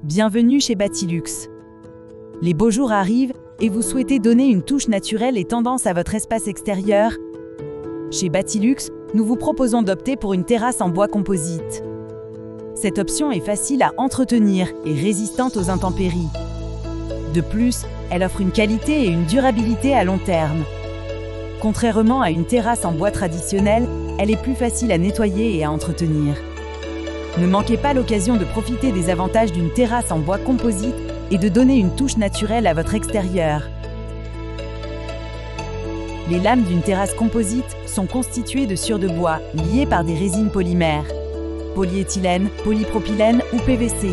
Bienvenue chez Batilux. Les beaux jours arrivent et vous souhaitez donner une touche naturelle et tendance à votre espace extérieur. Chez Batilux, nous vous proposons d'opter pour une terrasse en bois composite. Cette option est facile à entretenir et résistante aux intempéries. De plus, elle offre une qualité et une durabilité à long terme. Contrairement à une terrasse en bois traditionnelle, elle est plus facile à nettoyer et à entretenir. Ne manquez pas l'occasion de profiter des avantages d'une terrasse en bois composite et de donner une touche naturelle à votre extérieur. Les lames d'une terrasse composite sont constituées de sciure de bois liées par des résines polymères, polyéthylène, polypropylène ou PVC.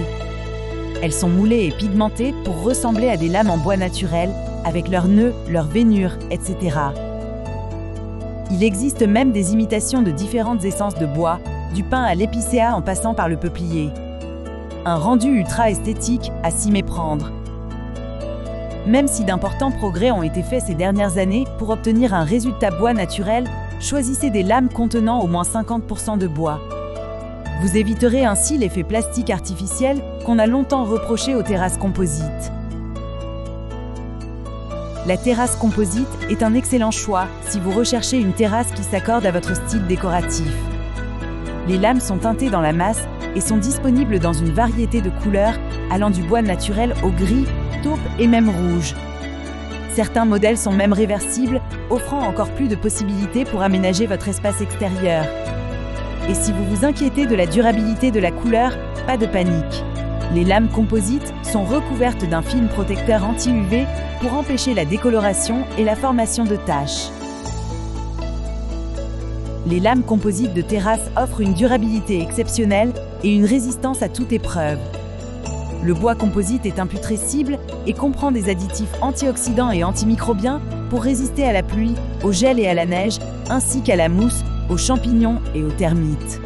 Elles sont moulées et pigmentées pour ressembler à des lames en bois naturel, avec leurs nœuds, leurs veinures, etc. Il existe même des imitations de différentes essences de bois, du pin à l'épicéa en passant par le peuplier. Un rendu ultra esthétique à s'y méprendre. Même si d'importants progrès ont été faits ces dernières années pour obtenir un résultat bois naturel, choisissez des lames contenant au moins 50% de bois. Vous éviterez ainsi l'effet plastique artificiel qu'on a longtemps reproché aux terrasses composites. La terrasse composite est un excellent choix si vous recherchez une terrasse qui s'accorde à votre style décoratif. Les lames sont teintées dans la masse et sont disponibles dans une variété de couleurs allant du bois naturel au gris, taupe et même rouge. Certains modèles sont même réversibles, offrant encore plus de possibilités pour aménager votre espace extérieur. Et si vous vous inquiétez de la durabilité de la couleur, pas de panique. Les lames composites sont recouvertes d'un film protecteur anti-UV pour empêcher la décoloration et la formation de taches. Les lames composites de terrasse offrent une durabilité exceptionnelle et une résistance à toute épreuve. Le bois composite est imputrescible et comprend des additifs antioxydants et antimicrobiens pour résister à la pluie, au gel et à la neige, ainsi qu'à la mousse, aux champignons et aux termites.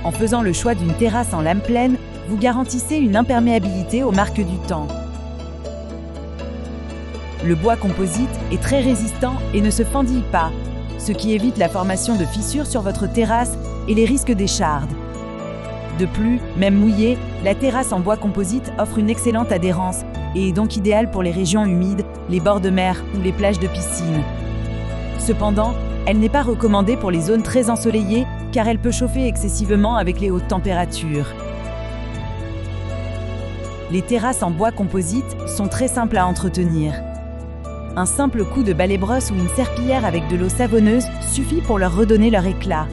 En faisant le choix d'une terrasse en lame pleine, vous garantissez une imperméabilité aux marques du temps. Le bois composite est très résistant et ne se fendille pas, ce qui évite la formation de fissures sur votre terrasse et les risques d'échardes. De plus, même mouillée, la terrasse en bois composite offre une excellente adhérence et est donc idéale pour les régions humides, les bords de mer ou les plages de piscine. Cependant, elle n'est pas recommandée pour les zones très ensoleillées car elle peut chauffer excessivement avec les hautes températures. Les terrasses en bois composite sont très simples à entretenir. Un simple coup de balai-brosse ou une serpillière avec de l'eau savonneuse suffit pour leur redonner leur éclat.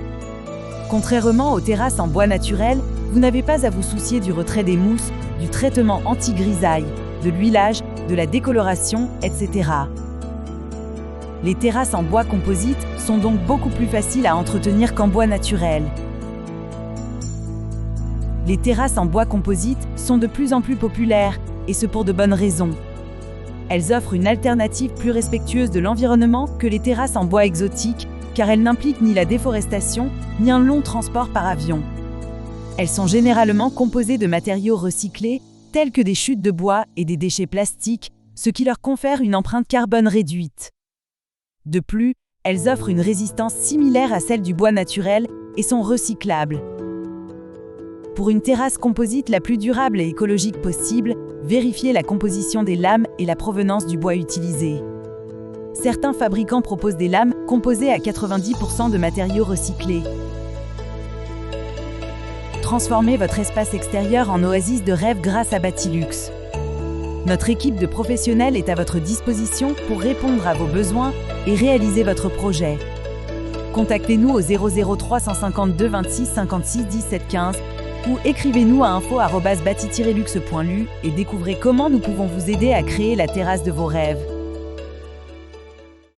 Contrairement aux terrasses en bois naturel, vous n'avez pas à vous soucier du retrait des mousses, du traitement anti-grisaille, de l'huilage, de la décoloration, etc. Les terrasses en bois composite sont donc beaucoup plus faciles à entretenir qu'en bois naturel. Les terrasses en bois composite sont de plus en plus populaires, et ce pour de bonnes raisons. Elles offrent une alternative plus respectueuse de l'environnement que les terrasses en bois exotique, car elles n'impliquent ni la déforestation, ni un long transport par avion. Elles sont généralement composées de matériaux recyclés, tels que des chutes de bois et des déchets plastiques, ce qui leur confère une empreinte carbone réduite. De plus, elles offrent une résistance similaire à celle du bois naturel et sont recyclables. Pour une terrasse composite la plus durable et écologique possible, vérifiez la composition des lames et la provenance du bois utilisé. Certains fabricants proposent des lames composées à 90% de matériaux recyclés. Transformez votre espace extérieur en oasis de rêve grâce à Batilux. Notre équipe de professionnels est à votre disposition pour répondre à vos besoins et réaliser votre projet. Contactez-nous au 003 152 26 56 17 15 ou écrivez-nous à info@bati-lux.lu et découvrez comment nous pouvons vous aider à créer la terrasse de vos rêves.